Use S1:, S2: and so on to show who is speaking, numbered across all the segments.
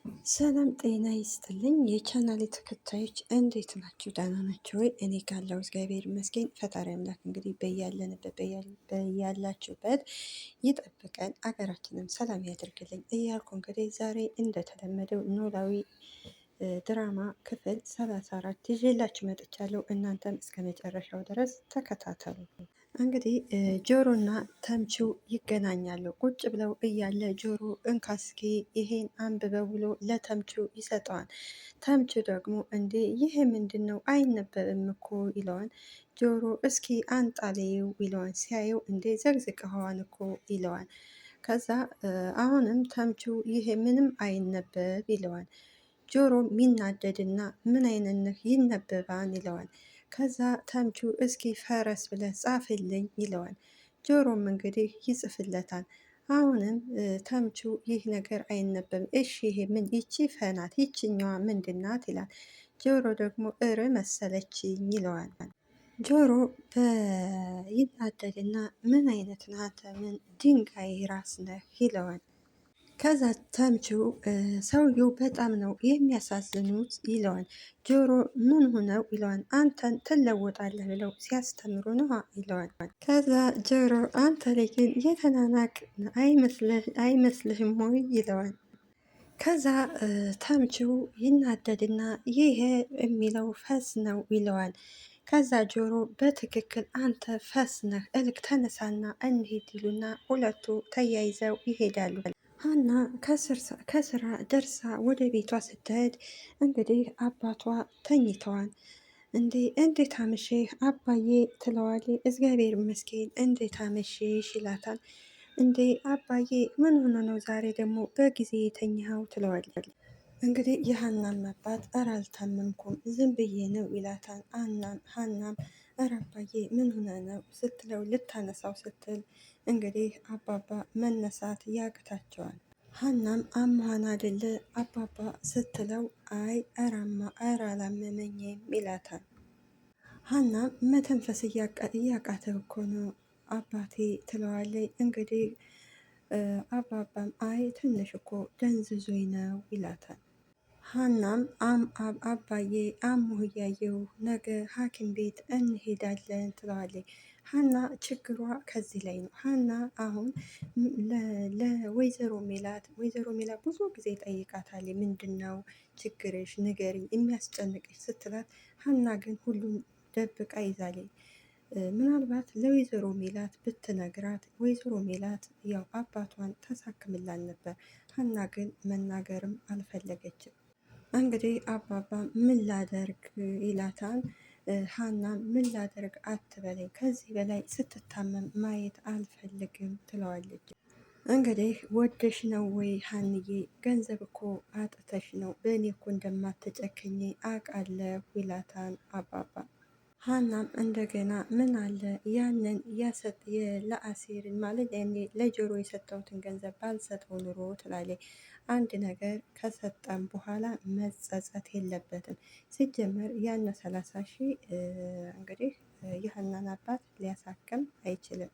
S1: ሰላም ጤና ይስጥልኝ የቻናሌ ተከታዮች እንዴት ናችሁ? ደህና ናችሁ ወይ? እኔ ካለው እግዚአብሔር ይመስገን። ፈጣሪ አምላክ እንግዲህ በያለንበት በያላችሁበት ይጠብቀን፣ አገራችንም ሰላም ያደርግልኝ እያልኩ እንግዲህ ዛሬ እንደተለመደው ኖላዊ ድራማ ክፍል 34 ይዤላችሁ መጥቻለሁ። እናንተም እስከ መጨረሻው ድረስ ተከታተሉ። እንግዲህ ጆሮና ተምቹ ይገናኛሉ። ቁጭ ብለው እያለ ጆሮ እንካስኪ ይሄን አንብበው ብሎ ለተምቹ ይሰጠዋል። ተምቹ ደግሞ እንዴ ይሄ ምንድን ነው አይነበብም እኮ ይለዋል። ጆሮ እስኪ አንጣሌው ይለዋል። ሲያየው እንዴ ዘግዝቀኸዋን እኮ ይለዋል። ከዛ አሁንም ተምቹ ይሄ ምንም አይነበብ ይለዋል። ጆሮ ሚናደድና ምን አይነት ይነበባን ይለዋል። ከዛ ተምቹ እስኪ ፈረስ ብለህ ጻፍልኝ ይለዋል። ጆሮም እንግዲህ ይጽፍለታል። አሁንም ተምቹ ይህ ነገር አይነበብም፣ እሺ ይሄ ምን ይቺ ፈናት ይችኛዋ ምንድናት ይላል። ጆሮ ደግሞ መሰለችኝ ይለዋል። ጆሮ ይናደድና ምን አይነት ናት ምን ድንጋይ ራስ ነህ ይለዋል። ከዛ ተምቹ ሰውየው በጣም ነው የሚያሳዝኑት ይለዋል። ጆሮ ምን ሆነው ይለዋል። አንተን ትለወጣለህ ብለው ሲያስተምሩ ነው ይለዋል። ከዛ ጆሮ አንተ ላይ ግን የተናናቅ አይመስልህም ወይ ይለዋል። ከዛ ተምቹ ይናደድና ይሄ የሚለው ፈስ ነው ይለዋል። ከዛ ጆሮ በትክክል አንተ ፈስ ነህ እልክ ተነሳና እንሂድ ይሉና ሁለቱ ተያይዘው ይሄዳሉ። ሀና ከስራ ደርሳ ወደ ቤቷ ስትሄድ እንግዲህ አባቷ ተኝተዋል። እንዴት አመሸህ አባዬ ትለዋለች። እግዚአብሔር ይመስገን እንዴት አመሸሽ ይላታል። እንዴ አባዬ ምን ሆኖ ነው ዛሬ ደግሞ በጊዜ የተኛኸው ትለዋለች። እንግዲህ የሀናም አባት እረ አልታመምኩም ዝም ብዬ ነው ይላታል። ሀናም እረ አባዬ ምን ሆነ ነው ስትለው ልታነሳው ስትል እንግዲህ አባባ መነሳት ያቅታቸዋል። ሀናም አሟን አይደለ አባባ ስትለው አይ እረ አላመመኝም ይላታል። ሀናም መተንፈስ እያቃተው እኮ ነው አባቴ ትለዋለች። እንግዲህ አባባም አይ ትንሽ እኮ ደንዝዞኝ ነው ይላታል። ሀናም አባዬ አሞህ እያየሁ ነገ ሐኪም ቤት እንሄዳለን ትለዋለች። ሀና ችግሯ ከዚህ ላይ ነው። ሀና አሁን ለወይዘሮ ሜላት ብዙ ጊዜ ጠይቃታለች። ምንድን ነው ችግርሽ ንገሪኝ የሚያስጨንቅሽ ስትላት፣ ሀና ግን ሁሉም ደብቃ ይዛለች። ምናልባት ለወይዘሮ ሜላት ብትነግራት ወይዘሮ ሜላት ያው አባቷን ታሳክምላል ነበር። ሀና ግን መናገርም አልፈለገችም። እንግዲህ አባባ ምን ላደርግ ይላታል። ሀና ምን ላደርግ አትበለኝ፣ ከዚህ በላይ ስትታመም ማየት አልፈልግም ትለዋለች። እንግዲህ ወደሽ ነው ወይ ሀንዬ? ገንዘብ እኮ አጥተሽ ነው፣ በእኔ እኮ እንደማትጨክኝ አውቃለሁ ይላታል አባባ። ሀናም እንደገና ምን አለ ያንን ለአሴርን ማለት ያኔ ለጆሮ የሰጠሁትን ገንዘብ ባልሰጠው ኑሮ ትላለች። አንድ ነገር ከሰጠን በኋላ መጸጸት የለበትም። ሲጀመር ያን 30 ሺህ እንግዲህ የሀናን አባት ሊያሳክም አይችልም።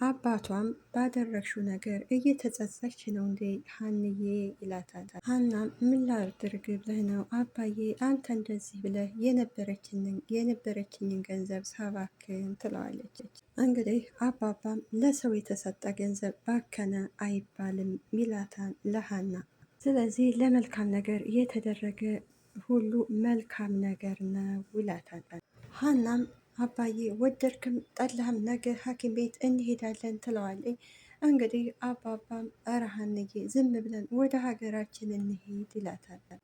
S1: አባቷም ባደረግሽው ነገር እየተጸጸች ነው እንዴ ሀንዬ ይላታል። ሀናም ምን ላድርግ ብለህ ነው አባዬ አንተ እንደዚህ ብለህ የነበረችኝን ገንዘብ ሳባክን ትለዋለች። እንግዲህ አባባም ለሰው የተሰጠ ገንዘብ ባከነ አይባልም ይላታል ለሀና። ስለዚህ ለመልካም ነገር የተደረገ ሁሉ መልካም ነገር ነው ይላታል። ሀናም አባዬ ወደድክም ጠላህም ነገ ሐኪም ቤት እንሄዳለን ትለዋለች። እንግዲህ አባባም እረ ሀንዬ ዝም ብለን ወደ ሀገራችን እንሄድ ይላታል።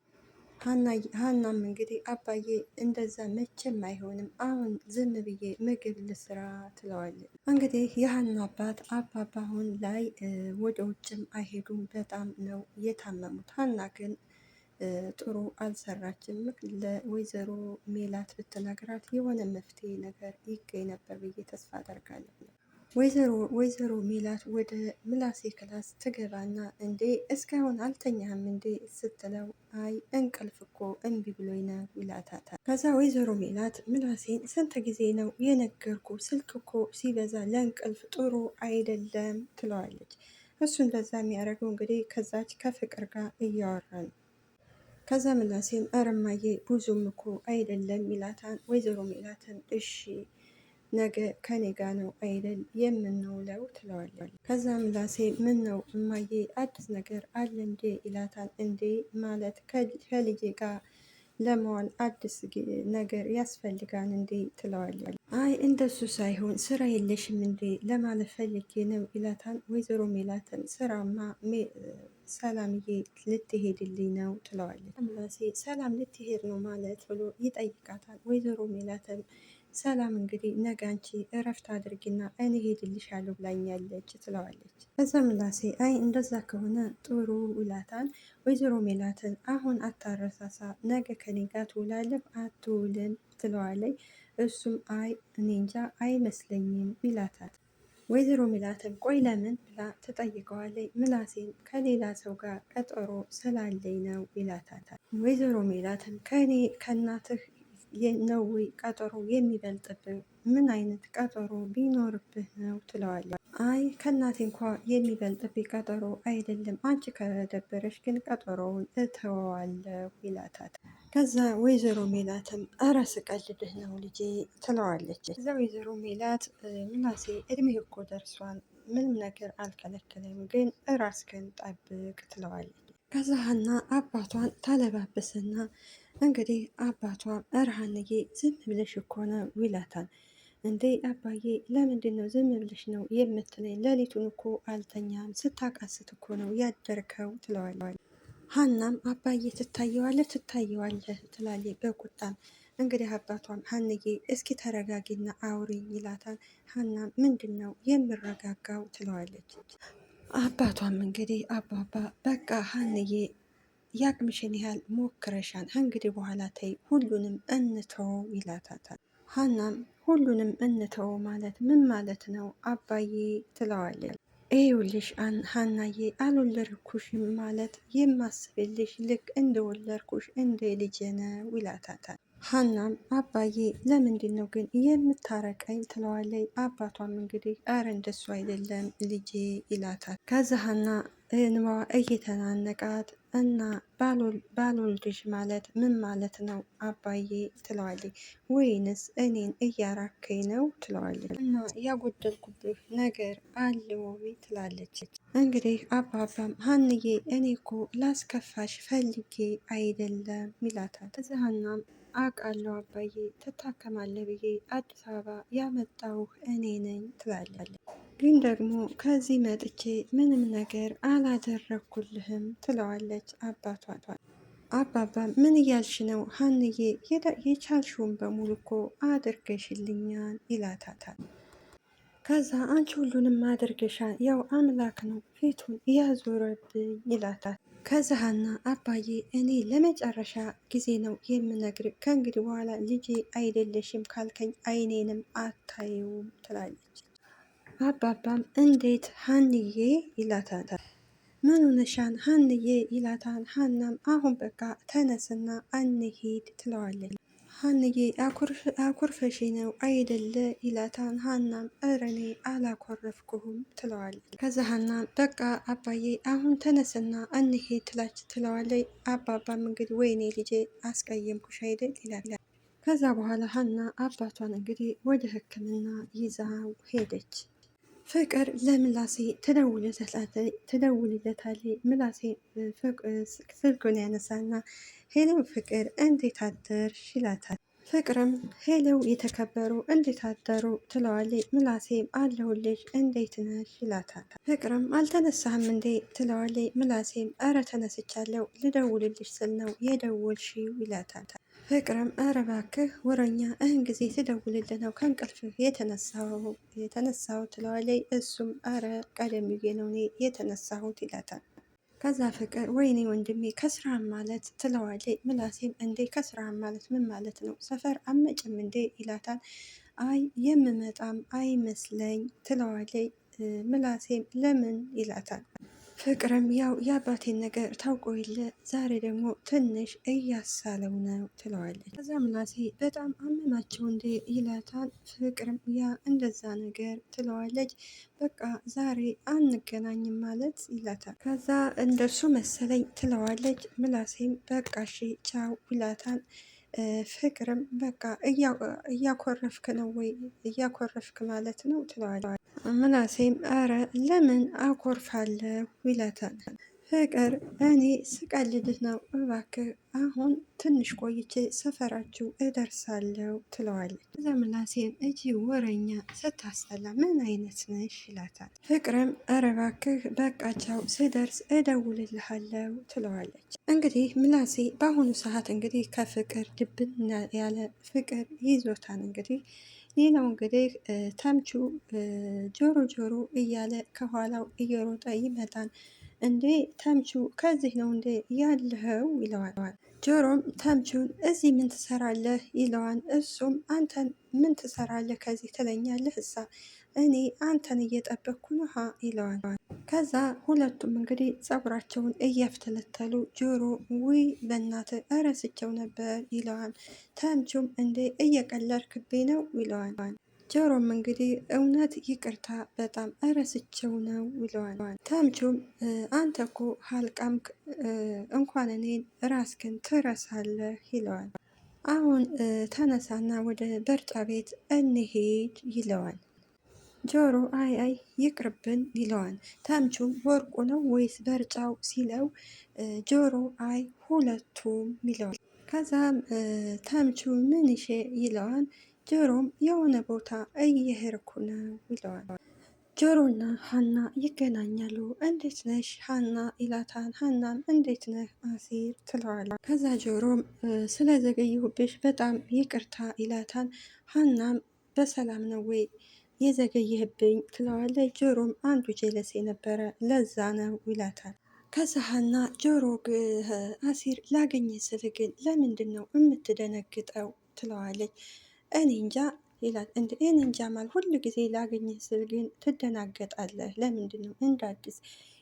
S1: ሀናም እንግዲህ አባዬ እንደዛ መቼም አይሆንም፣ አሁን ዝም ብዬ ምግብ ልስራ ትለዋለች። እንግዲህ የሀና አባት አባባ አሁን ላይ ወደ ውጭም አይሄዱም፣ በጣም ነው የታመሙት። ሀና ግን ጥሩ አልሰራችም። ለወይዘሮ ሜላት ብትነግራት የሆነ መፍትሄ ነገር ይገኝ ነበር ብዬ ተስፋ አደርጋለሁ። ወይዘሮ ሜላት ወደ ምላሴ ክላስ ትገባና እንዴ እስካሁን አልተኛህም እንዴ ስትለው አይ እንቅልፍ እኮ እምቢ ብሎኝ ነው ይላታታል። ከዛ ወይዘሮ ሜላት ምላሴን ስንት ጊዜ ነው የነገርኩ ስልክ እኮ ሲበዛ ለእንቅልፍ ጥሩ አይደለም ትለዋለች። እሱ እንደዛ የሚያደርገው እንግዲህ ከዛች ከፍቅር ጋር እያወራ ነው። ከዛ ምላሴም ኧረ እማዬ ብዙም እኮ አይደለም ይላታል። ወይዘሮ ሜላትም እሺ ነገ ከኔ ጋ ነው አይደል የምንውለው ትለዋለች። ከዛ ምላሴ ምን ነው እማዬ አዲስ ነገር አለ እንዴ ይላታል። እንዴ ማለት ከልጄ ጋር ለመዋል አዲስ ነገር ያስፈልጋል እንዴ ትለዋለች። አይ እንደሱ ሳይሆን ስራ የለሽም እንዴ ለማለት ፈልጌ ነው ይላታል። ወይዘሮ ሜላትም ስራማ ሰላምዬ ልትሄድልኝ ነው ትለዋለች። ምላሴ ሰላም ልትሄድ ነው ማለት ብሎ ይጠይቃታል። ወይዘሮ ሜላትም ሰላም እንግዲህ ነገ አንቺ እረፍት አድርጊና እኔ ሄድልሻለሁ ብላኛለች ትለዋለች። ከዛ ምላሴ አይ እንደዛ ከሆነ ጥሩ ይላታል። ወይዘሮ ሜላትን አሁን አታረሳሳ፣ ነገ ከኔ ጋር ትውላለህ አትውልም ትለዋለች። እሱም አይ እኔ እንጃ አይመስለኝም ይላታል። ወይዘሮ ሜላትም ቆይ ለምን ብላ ትጠይቀዋለች። ምላሴም ከሌላ ሰው ጋር ቀጠሮ ስላለኝ ነው ይላታል። ወይዘሮ ሜላትም ከኔ ከእናትህ ነው ወይ ቀጠሮ የሚበልጥብህ? ምን አይነት ቀጠሮ ቢኖርብህ ነው ትለዋለች። አይ ከእናቴ እንኳ የሚበልጥብኝ ቀጠሮ አይደለም፣ አንቺ ከደበረሽ ግን ቀጠሮውን እተወዋለሁ ይላታል። ከዛ ወይዘሮ ሜላትም እረ ስቀልድህ ነው ልጄ ትለዋለች። እዛ ወይዘሮ ሜላት ምላሴ እድሜ እኮ ደርሷል፣ ምንም ነገር አልከለከለም፣ ግን እራስህን ጠብቅ ትለዋለች። ከዛ ሀና አባቷን ታለባበሰና እንግዲህ አባቷ እርሃንዬ ዝም ብለሽ እኮ ነው ይላታል። እንዴ አባዬ ለምንድን ነው ዝም ብለሽ ነው የምትለኝ? ሌሊቱን እኮ አልተኛም ስታቃስት እኮ ነው ያደርከው ትለዋለች። ሀናም አባዬ ትታየዋለህ ትላለች በቁጣም። እንግዲህ አባቷም ሀንዬ እስኪ ተረጋጊና አውሪኝ ይላታል። ሀናም ምንድን ነው የምረጋጋው ትለዋለች። አባቷም እንግዲህ አባባ በቃ ሀንዬ ያቅምሽን ያህል ሞክረሻል፣ እንግዲህ በኋላ ተይ ሁሉንም እንተው ይላታታል። ሀናም ሁሉንም እንተው ማለት ምን ማለት ነው አባዬ ትለዋለች። ይኸውልሽ ሀናዬ አልወለድኩሽም ማለት የማስብልሽ ልክ እንደወለድኩሽ እንደ ልጄ ነው ይላታታል። ሀናም አባዬ ለምንድን ነው ግን የምታረቀኝ ትለዋለች። አባቷም እንግዲህ አረ እንደሱ አይደለም ልጄ ይላታል። ከዛ ሀና እንባዋ እየተናነቃት እና ባልወልድሽ ማለት ምን ማለት ነው አባዬ ትለዋለች። ወይንስ እኔን እያራከኝ ነው ትለዋለች። እና ያጎደልኩብህ ነገር አለ ወይ ትላለች። እንግዲህ አባባም ሀንዬ እኔ እኮ ላስከፋሽ ፈልጌ አይደለም ይላታል። ከዛ ሀናም አውቃለሁ አባዬ ትታከማለህ ብዬ አዲስ አበባ ያመጣሁህ እኔ ነኝ ትላለች። ግን ደግሞ ከዚህ መጥቼ ምንም ነገር አላደረኩልህም ትለዋለች አባቷ። አባባ ምን እያልሽ ነው ሀንዬ? የቻልሽውን በሙሉ እኮ አድርገሽልኛል ይላታታል። ከዛ አንቺ ሁሉንም አድርገሻል፣ ያው አምላክ ነው ፊቱን ያዞረብኝ ይላታል። ከዛ ሀና አባዬ እኔ ለመጨረሻ ጊዜ ነው የምነግር፣ ከእንግዲህ በኋላ ልጄ አይደለሽም ካልከኝ አይኔንም አታየውም ትላለች። አባባም እንዴት ሀንዬ ይላታታል። ምን ሆነሻን ሀንዬ ይላታል። ሀናም አሁን በቃ ተነስና አንሂድ ትለዋለች። ሀንዬ አኩርፈሽ ነው አይደለ ይላታል። ሀናም እረ እኔ አላኮረፍኩህም ትለዋለች። ከዛ ሀናም በቃ አባዬ አሁን ተነስና እንሂድ ትለዋለች። አባባም እንግዲህ ወይኔ ልጄ አስቀየምኩሽ አይደል ይላል። ከዛ በኋላ ሀና አባቷን እንግዲህ ወደ ሕክምና ይዛው ሄደች። ፍቅር ለምላሴ ትደውልለታለች። ምላሴ ስልኩን ያነሳና ሄለው ፍቅር እንዴት አደርሽ ይላታል። ፍቅርም ሄለው የተከበሩ እንዴት አደሩ ትለዋለች። ምላሴም አለሁልሽ እንዴት ነሽ ይላታል። ፍቅርም አልተነሳህም እንዴ ትለዋለች። ምላሴም እረ ተነስቻለሁ ልደውልልሽ ስል ነው የደወልሽው ይላታል። ፍቅርም እረ እባክህ ወረኛ እህን ጊዜ ትደውልልህ ነው ከእንቅልፍ የተነሳው ትለዋለች። እሱም አረ ቀደም ብዬ ነው እኔ የተነሳሁት ይላታል። ከዛ ፍቅር ወይኔ ወንድሜ ከስራ ማለት ትለዋለች። ምላሴም እንዴ ከስራ ማለት ምን ማለት ነው ሰፈር አመጭም እንዴ ይላታል። አይ የምመጣም አይመስለኝ ትለዋለች። ምላሴም ለምን ይላታል። ፍቅርም ያው የአባቴን ነገር ታውቆ የለ ዛሬ ደግሞ ትንሽ እያሳለው ነው ትለዋለች። ከዛ ምናሴ በጣም አመማቸው እንዴ ይላታል። ፍቅርም ያ እንደዛ ነገር ትለዋለች። በቃ ዛሬ አንገናኝም ማለት ይላታል። ከዛ እንደሱ መሰለኝ ትለዋለች። ምናሴም በቃ እሺ ቻው ይላታል። ፍቅርም በቃ እያኮረፍክ ነው ወይ እያኮረፍክ ማለት ነው ትለዋለች። ምናሴም አረ ለምን አኮርፋለሁ ይላታል። ፍቅር እኔ ስቀልድህ ነው እባክህ አሁን ትንሽ ቆይቼ ሰፈራችሁ እደርሳለሁ ትለዋለች። ከዛ ምናሴም እጂ ወረኛ ስታስጠላ ምን አይነት ነሽ ይላታል። ፍቅርም አረ እባክህ በቃ ቻው ስደርስ እደውልልሃለሁ ትለዋለች። እንግዲህ ምናሴ በአሁኑ ሰዓት እንግዲህ ከፍቅር ድብን ያለ ፍቅር ይዞታል። እንግዲህ ሌላው እንግዲህ ተምቹ ጆሮ ጆሮ እያለ ከኋላው እየሮጠ ይመጣል። እንዴ ተምቹ ከዚህ ነው እንዴ ያለኸው ይለዋል። ጆሮም ተምቹን እዚህ ምን ትሰራለህ ይለዋል። እሱም አንተን ምን ትሰራለህ ከዚህ ትለኛለህ እሳ እኔ አንተን እየጠበቅኩ ነሃ ይለዋል። ከዛ ሁለቱም እንግዲህ ፀጉራቸውን እያፍተለተሉ ጆሮ ውይ በእናትህ እረስቸው ነበር ይለዋል። ተምቹም እንዴ እየቀለድክብኝ ነው ይለዋል። ጆሮም እንግዲህ እውነት ይቅርታ በጣም እረስቸው ነው ይለዋል። ተምቹም አንተ እኮ ሀልቃምክ እንኳን እኔን ራስክን ትረሳለህ ይለዋል። አሁን ተነሳና ወደ በርጫ ቤት እንሄድ ይለዋል። ጆሮ አይ አይ ይቅርብን ይለዋል። ተምቹም ወርቁ ነው ወይስ በርጫው ሲለው ጆሮ አይ ሁለቱም ይለዋል። ከዛም ተምቹ ምን ይሼ ይለዋል። ጆሮም የሆነ ቦታ እየሄድኩ ነው ይለዋል። ጆሮና ሀና ይገናኛሉ። እንዴት ነሽ ሀና ይላታል። ሀናም እንዴት ነህ አሲር ትለዋለች። ከዛ ጆሮም ስለዘገየሁብሽ በጣም ይቅርታ ይላታል። ሀናም በሰላም ነው ወይ የዘገየህብኝ ትለዋለች። ጆሮም አንዱ ጀለሴ ነበረ ለዛ ነው ይላታል። ከዛ ሀና ጆሮ አሲር ላገኘ ስል ግን ለምንድን ነው የምትደነግጠው ትለዋለች። እኔ እንጃ ይላል። እንደ እኔ እንጃ ማለት ሁል ጊዜ ላገኘህ ስል ግን ትደናገጣለህ ለምንድን ነው እንደ አዲስ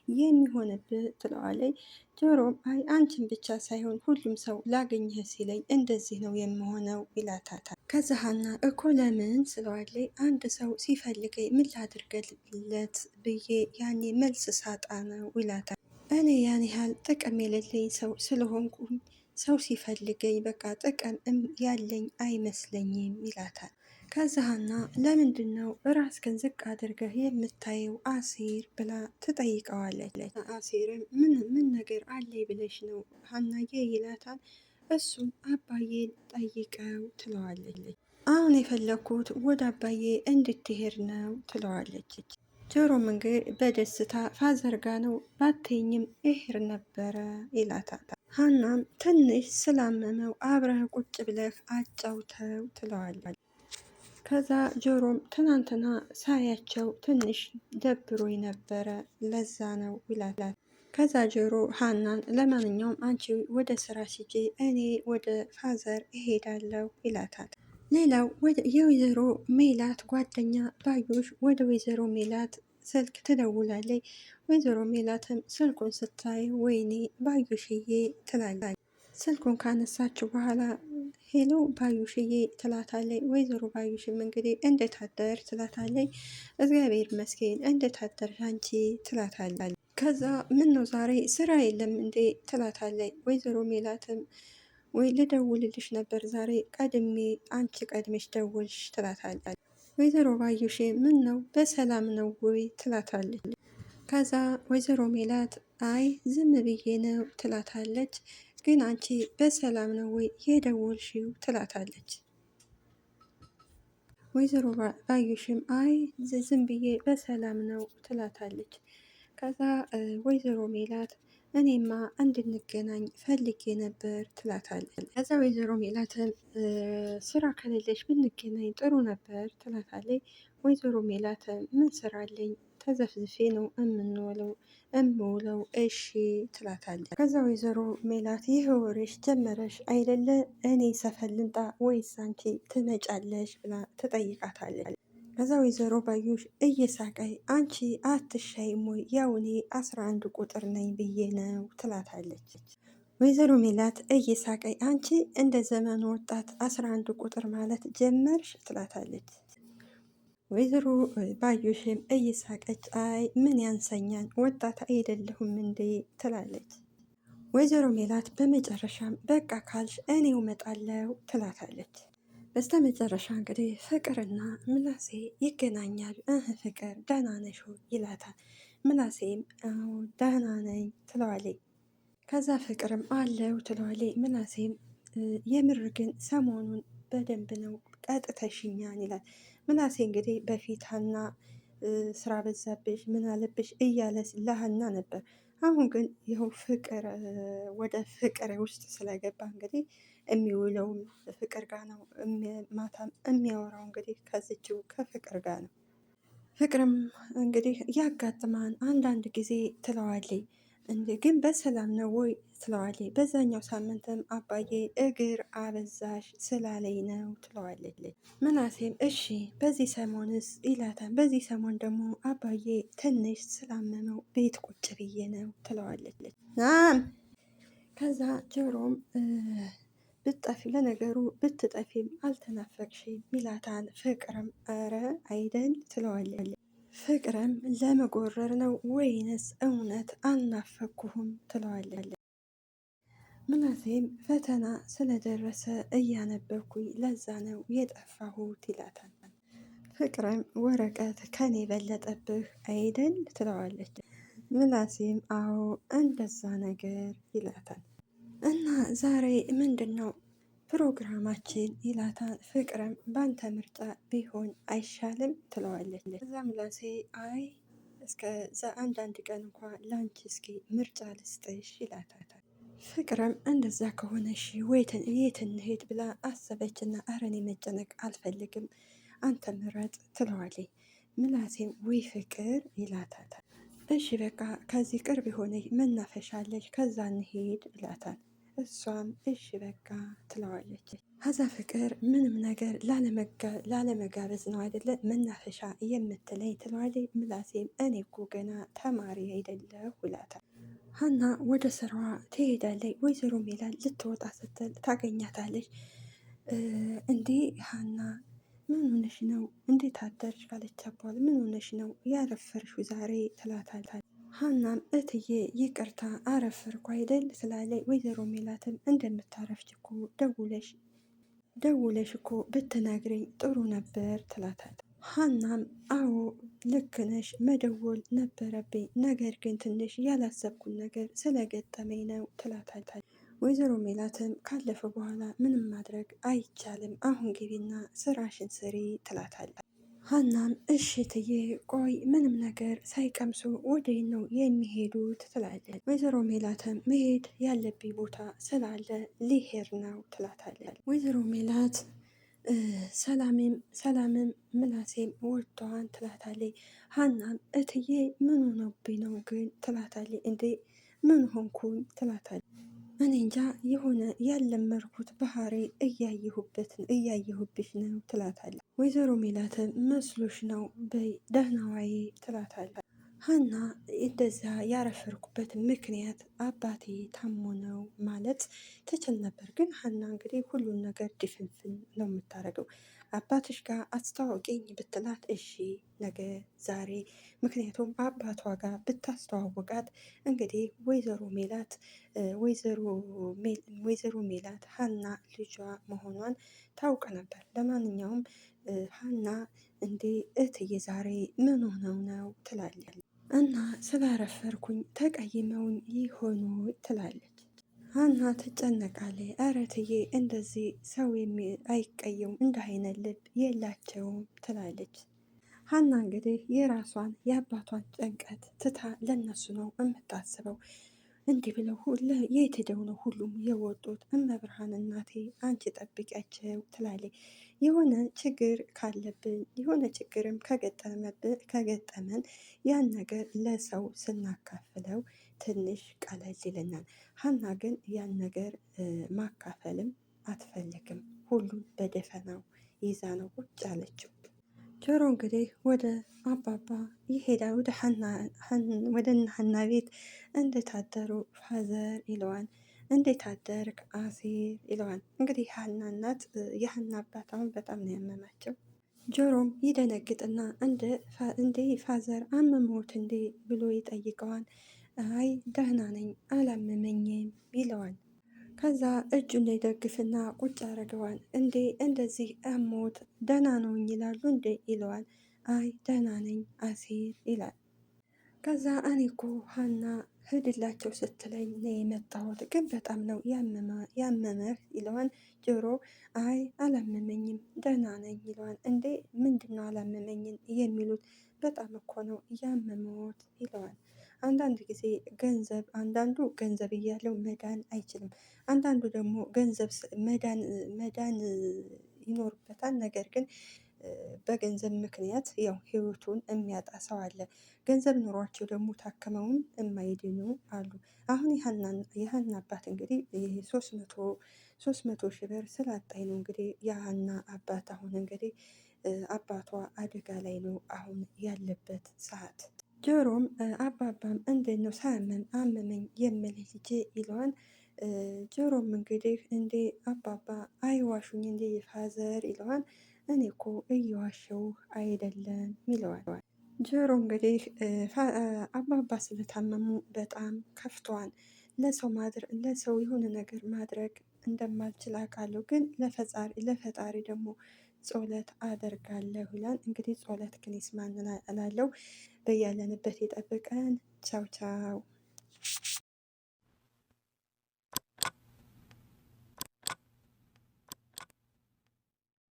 S1: የሚሆንብህ ትለዋለች። ጆሮም አይ አንቺን ብቻ ሳይሆን ሁሉም ሰው ላገኘህ ሲለኝ እንደዚህ ነው የምሆነው ይላታታል። ከዛ ሀና እኮ ለምን ስለዋለች አንድ ሰው ሲፈልገኝ ምን ላድርገለት ብዬ ያኔ መልስ ሳጣ ነው ይላታል። እኔ ያን ያህል ጥቅም የሌለኝ ሰው ስለሆንኩኝ ሰው ሲፈልገኝ በቃ ጥቅም ያለኝ አይመስለኝም ይላታል። ከዛ ሀና ለምንድን ነው ራስህን ዝቅ አድርገህ የምታየው አሲር ብላ ትጠይቀዋለች። አሲርም ምን ነገር አለኝ ብለሽ ነው ሀናዬ ይላታል። እሱም አባዬን ጠይቀው ትለዋለች። አሁን የፈለግኩት ወደ አባዬ እንድትሄድ ነው ትለዋለች። ጆሮም እንግዲህ በደስታ ፋዘርጋ ነው ባተኝም እሄድ ነበረ ይላታል። ሀናም ትንሽ ስላመመው አብረህ ቁጭ ብለህ አጫውተው ትለዋለች። ከዛ ጆሮም ትናንትና ሳያቸው ትንሽ ደብሮኝ ነበረ ለዛ ነው ይላታል። ከዛ ጆሮ ሀናን ለማንኛውም አንቺ ወደ ስራ ሲጂ እኔ ወደ ፋዘር እሄዳለሁ ይላታል። ሌላው የወይዘሮ ሜላት ጓደኛ ባዩሽ ወደ ወይዘሮ ሜላት ስልክ ትደውላለች። ወይዘሮ ሜላትም ስልኩን ስታይ ወይኔ ባዩሽዬ ትላለች። ስልኩን ካነሳችው በኋላ ሄሎ ባዩሽዬ ትላታለች። ወይዘሮ ባዩሽም እንግዲህ እንዴት አደር ትላታለች። እግዚአብሔር ይመስገን እንዴት አደርሽ አንቺ ትላታለች። ከዛ ምን ነው ዛሬ ስራ የለም እንዴ ትላታለች። ወይዘሮ ሜላትም ወይ ልደውልልሽ ነበር ዛሬ ቀድሜ አንቺ ቀድሜሽ ደውልሽ ትላታለች። ወይዘሮ ባዩሽ ምን ነው በሰላም ነው ወይ ትላታለች። ከዛ ወይዘሮ ሜላት አይ ዝም ብዬ ነው ትላታለች። ግን አንቺ በሰላም ነው ወይ የደወልሽው ትላታለች። ወይዘሮ ባዩሽም አይ ዝም ብዬ በሰላም ነው ትላታለች። ከዛ ወይዘሮ ሜላት እኔማ እንድንገናኝ ፈልጌ ነበር ትላታለች። ከዛ ወይዘሮ ሜላትም ስራ ከሌለች ብንገናኝ ጥሩ ነበር ትላታለች። ወይዘሮ ሜላትም ምን ስራ አለኝ ተዘፍዝፌ ነው እምውለው እሺ ትላታለች። ከዛ ወይዘሮ ሜላት ይህ ወሬሽ ጀመረሽ አይደለ እኔ ሰፈር ልምጣ ወይስ አንቺ ትመጫለሽ ብላ ትጠይቃታለች። ከዛ ወይዘሮ ባዩሽ እየሳቀይ አንቺ አትሻይም ወይ? ያው እኔ 11 ቁጥር ነኝ ብዬ ነው ትላታለች። ወይዘሮ ሜላት እየሳቀይ አንቺ እንደ ዘመኑ ወጣት 11 ቁጥር ማለት ጀመርሽ ትላታለች። ወይዘሮ ባዩሽም እየሳቀች አይ ምን ያንሰኛል ወጣት አይደለሁም እንዴ ትላለች። ወይዘሮ ሜላት በመጨረሻም በቃ ካልሽ እኔው መጣለው ትላታለች። በስተ መጨረሻ እንግዲህ ፍቅርና ምላሴ ይገናኛል። ፍቅር ደህና ነሽ ይላታል። ምላሴም አዎ ደህና ነኝ ትለዋለች። ከዛ ፍቅርም አለው ትለዋለች። ምላሴም የምር ግን ሰሞኑን በደንብ ነው ቀጥተሽኛን ይላል። ምላሴ እንግዲህ በፊት ሀና ስራ በዛብሽ ምን አለብሽ እያለ ለሀና ነበር። አሁን ግን ይኸው ፍቅር ወደ ፍቅር ውስጥ ስለገባ እንግዲህ የሚውለውም ፍቅር ጋር ነው። ማታም የሚያወራው እንግዲህ ከዚችው ከፍቅር ጋር ነው። ፍቅርም እንግዲህ ያጋጥማን አንዳንድ ጊዜ ትለዋለች። እንዴ ግን በሰላም ነው ወይ ትለዋለች። በዛኛው ሳምንትም አባዬ እግር አበዛሽ ስላለኝ ነው ትለዋለች። ምናሴም እሺ በዚህ ሰሞንስ ይላታል። በዚህ ሰሞን ደግሞ አባዬ ትንሽ ስላመመው ቤት ቁጭ ብዬ ነው ትለዋለች። ናም ከዛ ጆሮም ብትጠፊ ለነገሩ ብትጠፊም አልተናፈቅሽም ይላታል። ፍቅርም ኧረ አይደል ትለዋለች። ፍቅርም ለመጎረር ነው ወይንስ እውነት አልናፈኩህም ትለዋለች። ምናሴም ፈተና ስለደረሰ እያነበብኩኝ ለዛ ነው የጠፋሁት ይላታል። ፍቅርም ወረቀት ከኔ በለጠብህ አይደል ትለዋለች። ምናሴም አዎ እንደዛ ነገር ይላታል። እና ዛሬ ምንድን ነው ፕሮግራማችን ይላታል። ፍቅርም ባንተ ምርጫ ቢሆን አይሻልም ትለዋለች። እዛ ምላሴ አይ እስከ አንዳንድ ቀን እንኳ ላንቺ እስኪ ምርጫ ልስጥሽ ይላታል። ፍቅርም እንደዛ ከሆነ እሺ የት እንሄድ ብላ አሰበችና ኧረ እኔ መጨነቅ አልፈልግም አንተ ምረጥ ትለዋለች። ምላሴም ወይ ፍቅር ይላታል። እሺ በቃ ከዚህ ቅርብ የሆነ መናፈሻለች ከዛ እንሄድ ይላታል። እሷም እሺ በቃ ትለዋለች። ከዛ ፍቅር ምንም ነገር ላለመጋበዝ ነው አይደለ መናፈሻ የምትለኝ ትለዋለች። ምላሴም እኔ እኮ ገና ተማሪ አይደለሁ ይላታል። ሀና ወደ ስራዋ ትሄዳለች። ወይዘሮ ሜላት ልትወጣ ስትል ታገኛታለች። እንዴ ሀና ምን ሆነሽ ነው? እንዴት አደርሽ ካለቻት በኋላ ምን ሆነሽ ነው ያረፈርሽው ዛሬ ትላታለች። ሀናም እትዬ ይቅርታ አረፈርኩ አይደል ትላለች። ወይዘሮ ሜላትም እንደምታረፍች እኮ ደውለሽ እኮ ብትነግረኝ ጥሩ ነበር ትላታለች። ሀናም አዎ ልክ ነሽ መደወል ነበረብኝ፣ ነገር ግን ትንሽ ያላሰብኩን ነገር ስለገጠመኝ ነው ትላታለች። ወይዘሮ ሜላትም ካለፈ በኋላ ምንም ማድረግ አይቻልም፣ አሁን ግቢና ስራሽን ስሪ ትላታለች። ሀናም እሺ እትዬ ቆይ ምንም ነገር ሳይቀምሱ ወዴት ነው የሚሄዱት ትላለች። ወይዘሮ ሜላትም መሄድ ያለብኝ ቦታ ስላለ ሊሄድ ነው ትላታለች። ወይዘሮ ሜላት ሰላምም ምላሴም ወጥተዋን ትላታለች። ሀናም እትዬ ምን ሆነብኝ ነው ግን ትላታለች። እንዴ ምን ሆንኩኝ ትላታለች። እኔ እንጃ የሆነ ያለመርኩት ባህሪ እያየሁብሽ ነው ትላታለች። ወይዘሮ ሜላትም መስሎሽ ነው በይ ደህና ዋይ ትላታለች። ሀና እንደዛ ያረፈርኩበት ምክንያት አባቴ ታሞ ነው ማለት ትችል ነበር፣ ግን ሀና እንግዲህ ሁሉን ነገር ድፍንፍን ነው የምታደርገው። አባትሽ ጋር አስተዋውቂኝ ብትላት እሺ ነገ ዛሬ፣ ምክንያቱም አባቷ ጋር ብታስተዋወቃት እንግዲህ ወይዘሮ ሜላት ሀና ልጇ መሆኗን ታውቅ ነበር። ለማንኛውም ሀና እንዴ እትዬ ዛሬ ምን ሆነው ነው ትላለች። እና ስላረፈርኩኝ ተቀይመውኝ ይሆኑ ትላለች። ሀና ትጨነቃለች። ኧረ እትዬ እንደዚህ ሰው አይቀየም እንደ አይነት ልብ የላቸውም ትላለች። ሀና እንግዲህ የራሷን የአባቷን ጭንቀት ትታ ለነሱ ነው የምታስበው። እንዲህ ብለው የት ሄደው ነው ሁሉም የወጡት? እመብርሃን እናቴ አንቺ ጠብቂያቸው ትላለች። የሆነ ችግር ካለብን የሆነ ችግርም ከገጠመን ያን ነገር ለሰው ስናካፍለው ትንሽ ቀለል ይለናል። ሀና ግን ያን ነገር ማካፈልም አትፈልግም። ሁሉም በደፈናው ይዛ ነው ቁጭ ያለችው። ጆሮ እንግዲህ ወደ አባባ ይሄዳል። ወደ እነ ሀና ቤት እንዴት አደሩ ፋዘር ይለዋል። እንዴት አደርክ አሴር ይለዋል። እንግዲህ ሀና እናት የሀና አባት አሁን በጣም ነው ያመማቸው። ጆሮም ይደነግጥና እንዴ ፋዘር አመመዎት እንዴ ብሎ ይጠይቀዋል። አይ ደህና ነኝ አላመመኝም ይለዋል። ከዛ እጁን ይደግፍና ቁጭ ያደርገዋል። እንዴ እንደዚህ አሞት ደህና ነውኝ ይላሉ እንዴ ይለዋል። አይ ደህና ነኝ አሴር ይላል። ከዛ እኔ እኮ ሀና ሂድላቸው ስትለኝ ነው የመጣሁት፣ ግን በጣም ነው ያመመህ ይለዋል። ጆሮ አይ አላመመኝም ደህና ነኝ ይለዋል። እንዴ ምንድን ነው አላመመኝም የሚሉት? በጣም እኮ ነው ያመመዎት ይለዋል። አንዳንድ ጊዜ አንዳንዱ ገንዘብ እያለው መዳን አይችልም። አንዳንዱ ደግሞ ገንዘብ መዳን ይኖርበታል። ነገር ግን በገንዘብ ምክንያት ያው ህይወቱን የሚያጣ ሰው አለ። ገንዘብ ኑሯቸው ደግሞ ታክመውም የማይድኑ አሉ። አሁን የሀና አባት እንግዲህ 300 ሺህ ብር ስላጣኝ ነው እንግዲህ የሀና አባት አሁን እንግዲህ አባቷ አደጋ ላይ ነው አሁን ያለበት ሰዓት። ጆሮም አባባም እንዴት ነው ሳያመም አመመኝ የምልህ ልጄ ይለዋል። ጆሮም እንግዲህ እንዴ አባባ አይዋሹኝ እንዴ ፋዘር ይለዋል። እኔ እኮ እየዋሸው አይደለም ይለዋል። ጆሮ እንግዲህ አባባ ስለታመሙ በጣም ከፍቷል። ለሰው የሆነ ነገር ማድረግ እንደማልችል አውቃለሁ፣ ግን ለፈጣሪ ደግሞ ጸሎት አደርጋለሁ ይላል። እንግዲህ ጸሎት ግን ይስማን እላለሁ። በያለንበት የጠብቀን። ቻው ቻው።